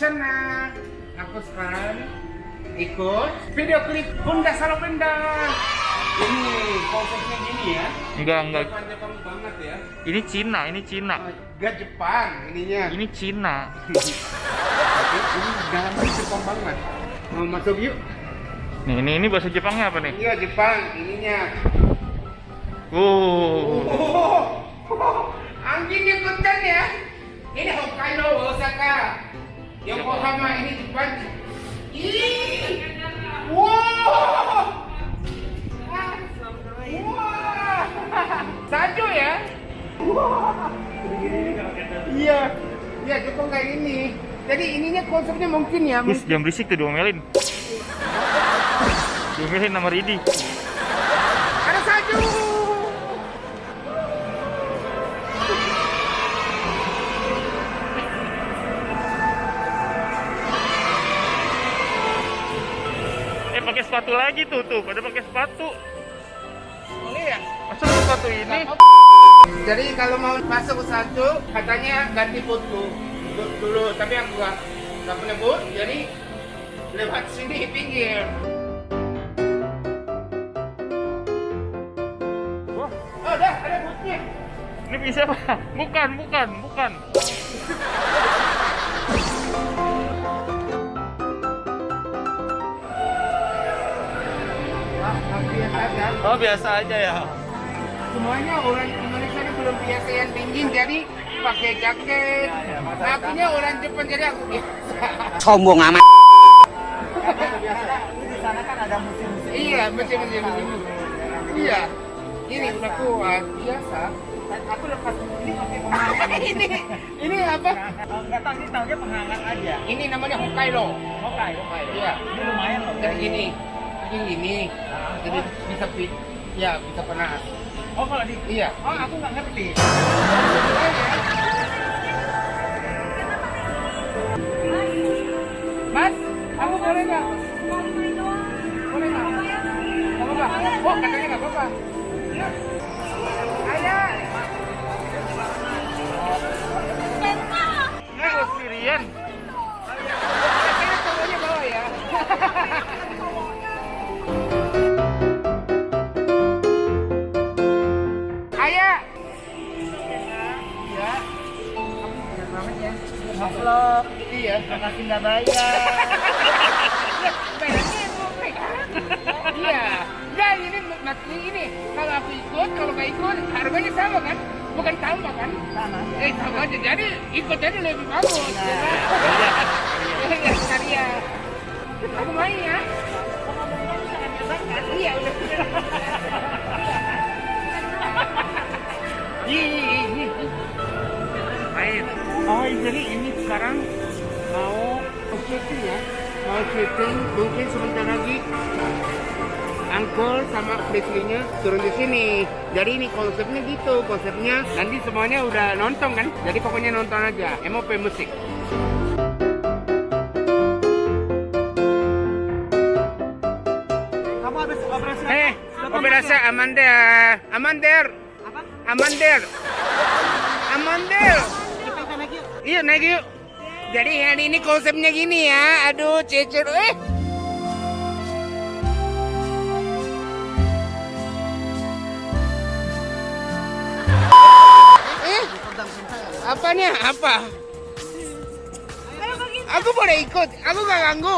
sana. Aku sekarang ikut video klip Bunda Salopenda. Ini konsepnya gini ya. Enggak. Jepang banget ya. Ini Cina. Gak Jepang ininya. Ini Cina. Tapi ini dalamnya Jepang banget. Mau masuk yuk. Nih, ini bahasa Jepangnya apa nih? Iya Jepang ininya. Anginnya kencang ya. Ini Hokkaido, Osaka, Yokohama, ini Jepang. Ih, wow, salju ya. Iya, iya Jepang kayak ini. Jadi ininya konsepnya mungkin ya. Jangan berisik tuh, diomelin. Diomelin sama Ridi. Ada salju. Pakai sepatu lagi tuh, pada pakai sepatu. Boleh ya? Masa sepatu ini? Jadi kalau mau masuk ke salju, katanya ganti boot dulu, tapi aku nggak punya boot, jadi lewat sini pinggir. Wah, Oh, dah ada bootnya. ini bisa apa? Bukan. Oh, biasa aja ya. Semuanya orang Indonesia ini belum biasa yang dingin, jadi pakai jaket. Akunya orang Jepang, jadi aku biasa. Sombong amat. Di sana kan ada musim-musim. Iya, musim. Iya. Ini udah kuat, biasa. Aku lepas ini pakai penghangat. ini apa? Enggak tahu, ini tahunya penghangat aja. Ini namanya Hokkaido. Hokkaido. Iya. Ini lumayan loh. Jadi gini. Jadi bisa bisa panas. Oh, kalau di Iya. Oh, aku nggak ngerti. Mas, kamu boleh nggak? Boleh nggak? Nggak apa-apa. Oh, katanya nggak apa-apa. Ayo. Ini gue sendirian. Katanya cowoknya bawa ya. Ayo. Iya. Bener banget ya. Vlog. Iya. Makasih nggak bayar. Bayarnya yang mau pegang. Iya. Enggak, ini kalau aku ikut, kalau nggak ikut harganya sama kan? Bukan tambah kan? Sama. Sama aja. Jadi ikut aja lebih bagus. Ya kan? Iya, sekalian. Aku main ya. Iya, udah. Ih. Main. Oh, jadi ini sekarang mau syuting ya? Mau syuting, mungkin sebentar lagi Uncle sama Presley-nya turun di sini. Jadi ini konsepnya gitu, konsepnya nanti semuanya udah nonton kan? Jadi pokoknya nonton aja. MOP musik. Kamu habis operasi? Operasi Amander. Apa? Amander. Kita naik yuk. Iya naik yuk. Jadi hari ini konsepnya gini ya. Aduh, cecer. Apanya? Apa? Aku boleh ikut. Aku gak ganggu.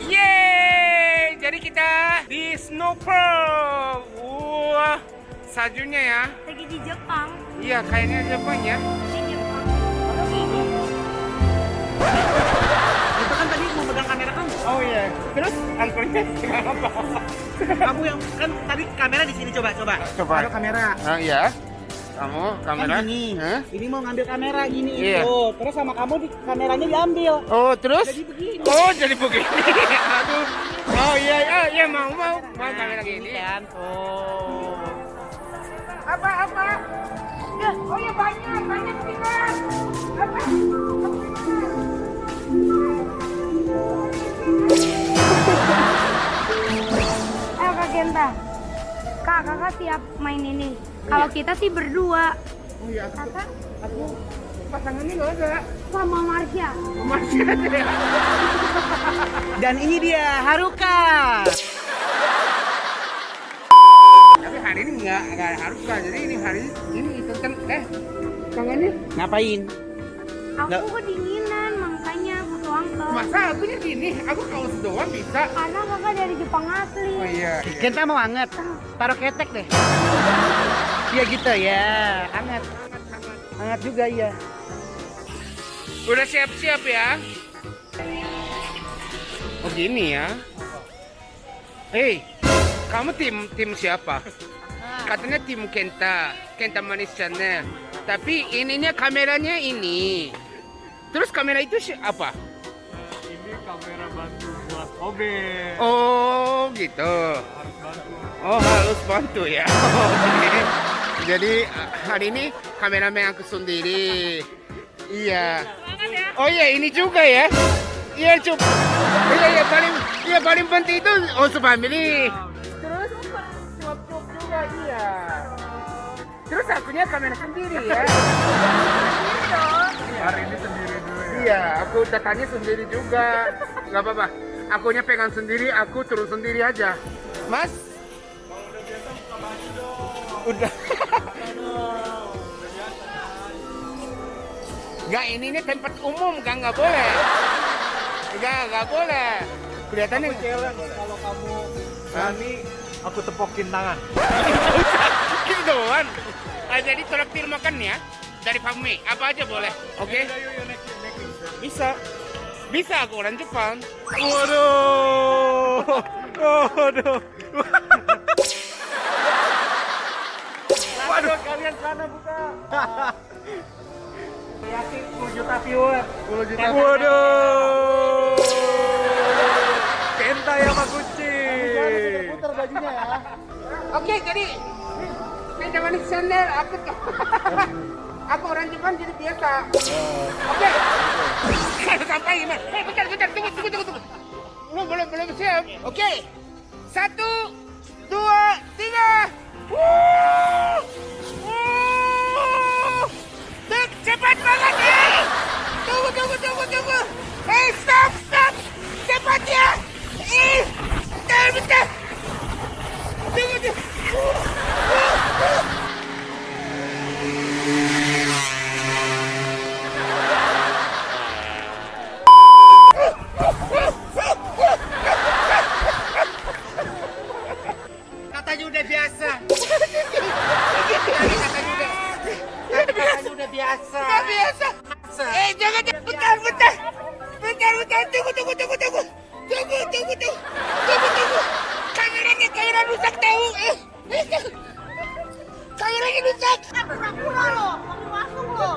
Yeay! Jadi kita di Snowpearl. Wah, saljunya ya. Lagi di Jepang. Iya, kayaknya Jepang ya. Di Jepang. Itu kan tadi mau pegang kamera kamu. Oh iya. Terus angkornya apa? Kamu yang kan tadi kamera di sini coba. Coba. Taruh kamera. Oh iya. Kamu kamera? Kan gini. Hah? Ini mau ngambil kamera gini Iya. itu. Terus sama kamu di kameranya diambil. Oh, terus? Jadi begini. Oh, jadi begini. Aduh. Oh iya mau kamera gini. Kan. Oh. Apa? Ya, oh ya banyak kita. Apa? Kak Genta. Kakak siap main ini. Kalau kita sih berdua. Oh iya, Kakak aku pasangannya nggak ada. sama Marsha. Masih ada ya. Dan ini dia Haruka. Tapi hari ini nggak harus kan. Jadi ini hari ini tentang tangannya. Ngapain? Aku Nggak. kedinginan, makanya butuh angkot. Masa akunya gini, aku kaos doang bisa. Karena kakak dari Jepang asli. Oh iya. Kenta mau anget. Taruh ketek deh. Iya gitu ya. Anget. Anget juga ya. Udah siap-siap ya. Oh gini ya. Hei, kamu tim siapa? Katanya tim Kenta Manis Channel. Tapi ininya kameranya ini. Terus kamera itu apa? Ini kamera bantu buat mobil. Oh gitu. Harus bantu. Oh harus bantu ya. Oke. Jadi hari ini kameramen aku sendiri. Iya. Oh iya ini juga ya. Iya coba. Iya paling penting itu family. Terus cuap juga iya. Terus akunya kamera sendiri ya. Sendiri dong. Hari ini sendiri dulu ya. Iya, aku datanya sendiri juga. Gak apa-apa. Akunya pegang sendiri, aku turun sendiri aja. Mas? Udah. Gak, ini tempat umum, nggak boleh. Nggak boleh. Kelihatannya. Kalau kamu berani, aku tepokin tangan. Gitu doang. Jadi traktir makan ya dari Fami. Apa aja boleh. Oke? Bisa. Bisa aku orang Jepang. Waduh. Waduh. Waduh, kalian sana buka. Yakin 10 juta viewer. 10 juta. Waduh. Kenta Yamaguchi. Putar bajunya ya. Oke, jadi Kenta Manis Channel aku orang Jepang jadi biasa. Oke. Kalau sampai gimana? Bentar, tunggu. Belum siap. Oke. 1, 2, 3. Cepat banget ya. Tunggu. Stop. Cepat ya. Bentar. Tunggu. Katanya udah biasa. Katanya udah biasa. Nggak biasa. Jangan. Bentar. Tunggu. Kameranya rusak tahu. Kameranya rusak. Sakura loh, kamu masuk loh.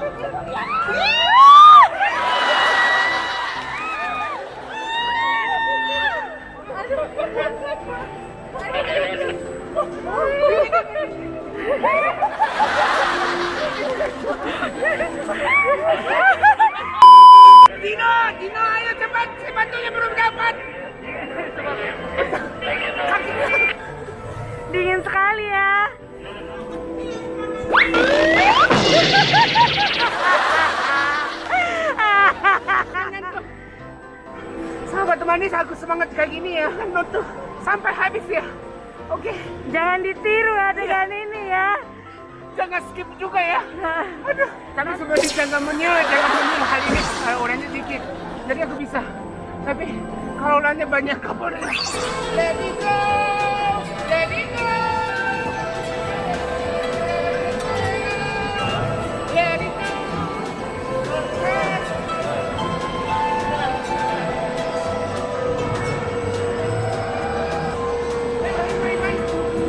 Dino, ayo cepat. Sepatunya belum dapat. Dingin sekali ya. Sahabat manis, aku semangat kayak gini ya. Nonton sampai habis ya. Oke. Jangan ditiru adegan ini ya. Jangan skip juga ya. Aduh, kami seperti jangan menyel hari ini orangnya dikit. Jadi aku bisa. Tapi kalau orangnya banyak gak boleh. Let it go.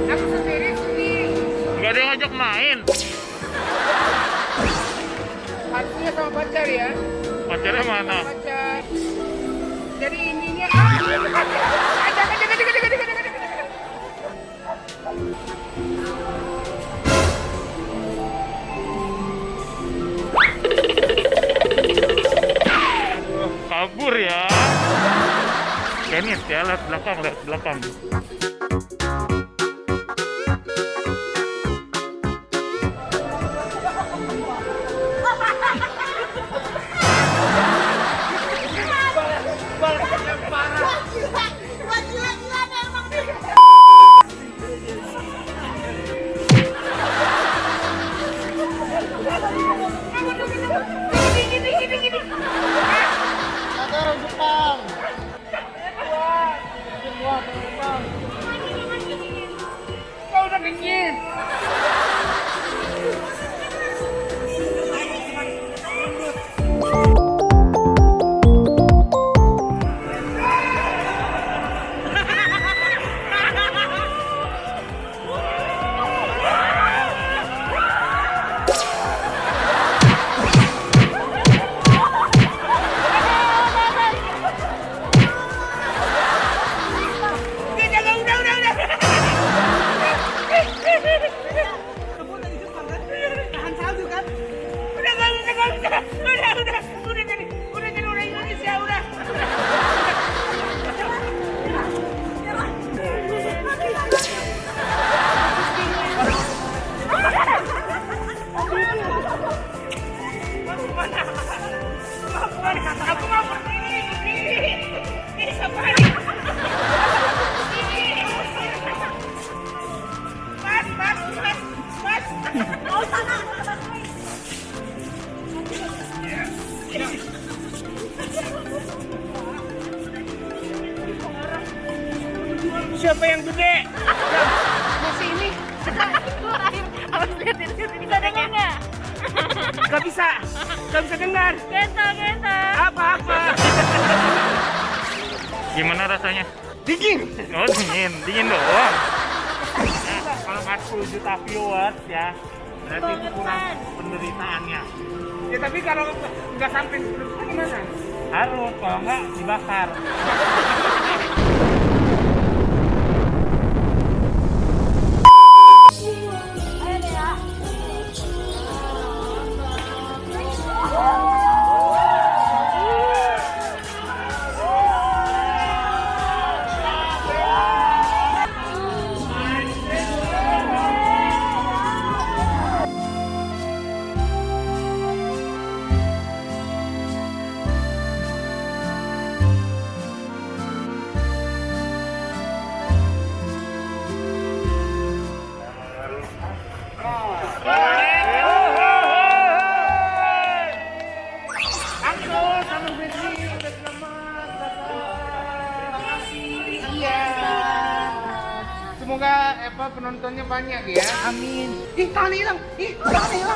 Aku sendiri. Gak ada yang ngajak main. Harusnya sama pacar ya. Pacarnya mana? Pacar. Jadi ininya Kabur ya. Tenis ya, lihat belakang. udah jadi orang Indonesia udah. Aku mau berdiri. Ini safari. Mas. Mau sana. Siapa yang gede? Masih ini. Awas liatin. Bisa dengar nggak? Gak bisa dengar. Genta. Apa? Gimana rasanya? Dingin. Oh dingin doang. Nah, kalau 40 juta viewers ya, berarti itu kurang penderitaannya. Ya tapi kalau nggak sampai 10 juta gimana? Harus, kalau nggak dibakar. Ayo deh ya. Semoga penontonnya banyak ya. Amin. Ih, tangan hilang.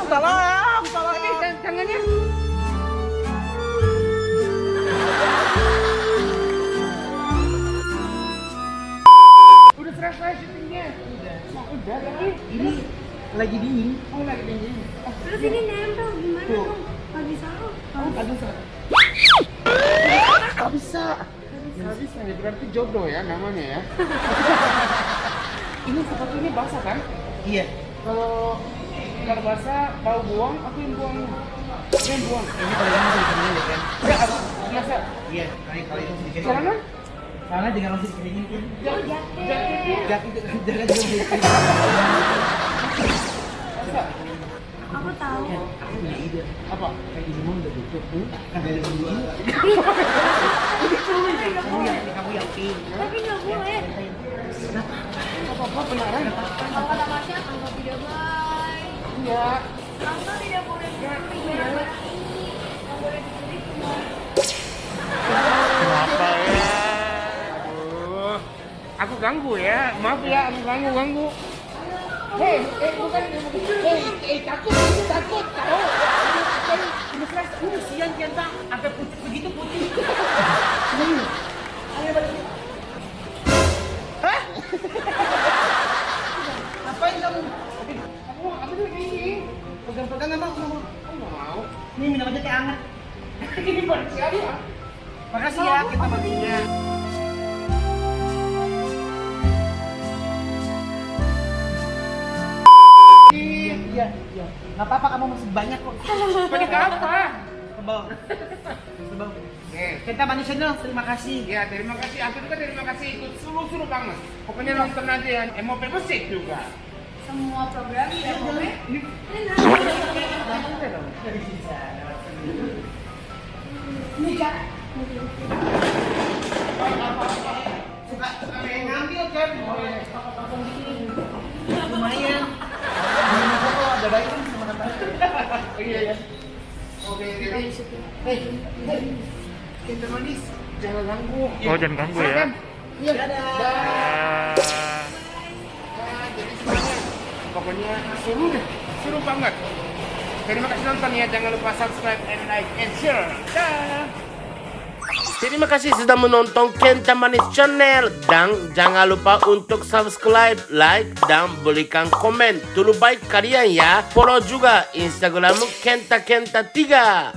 Salam. Tangannya. Udah selesai syutingnya. Udah lagi. Ini lagi dingin. Oh lagi dingin. Terus ini nempel gimana Tuh. dong? Nggak bisa. Aduh, Gak bisa. nggak bisa ya, berarti jodoh ya namanya ya. Ini sepertinya basah kan? Iya. Kalau basah mau buang, aku yang buang. Aku yang buang. Ini kalau ini masih dikeringin ya kan? Ya, aku masa Iya. Kalau itu masih dikeringin. celana? Karena dengan masih dikeringin kan. Jaketnya? Jangan juga masih dikeringin. Masa? Aku tahu. Aku punya ide. Apa? Kayak di rumah udah tutup tuh. Ada yang begini. Kamu yang pink. Tapi nggak boleh. Apa beneran? Kalau kata Masya, angka tidak baik. Iya. Angka tidak boleh berarti ini. Nggak boleh dicuri semua. Kenapa ya? Aduh. Aku ganggu ya. Maaf ya, aku ganggu. Hei, takut, itu takut, tahu? Ini keras, ini siang kita, agak putih begitu putih. Ayo balik. Hah? Ngapain kamu? Aku tuh ini. Pegang-pegang nggak mau? Aku nggak mau. Ini minum aja teh hangat. Ini buat siapa? Makasih ya, kita baginya. Iya. Nggak apa-apa, kamu masih banyak kok. Balik apa? Tebal. Kita manusia dong, terima kasih. Ya, terima kasih. Aku juga terima kasih ikut seluruh banget. Pokoknya nonton aja ya. MOP Musik juga. Semua program ya boleh. Ini Cak. Suka ngambil kan? Lumayan. Ini kok ada baik kan sama teman. Iya ya. Oke, jadi kita manis. Jangan ganggu. Oh jangan ganggu ya. Iya. Ah, Jadi semuanya pokoknya seru banget. Terima kasih nonton ya. Jangan lupa subscribe and like and share. Dah. Terima kasih sudah menonton Kenta Manis Channel dan jangan lupa untuk subscribe, like dan berikan komen. Dulu baik kalian ya. Follow juga Instagram Kenta 3.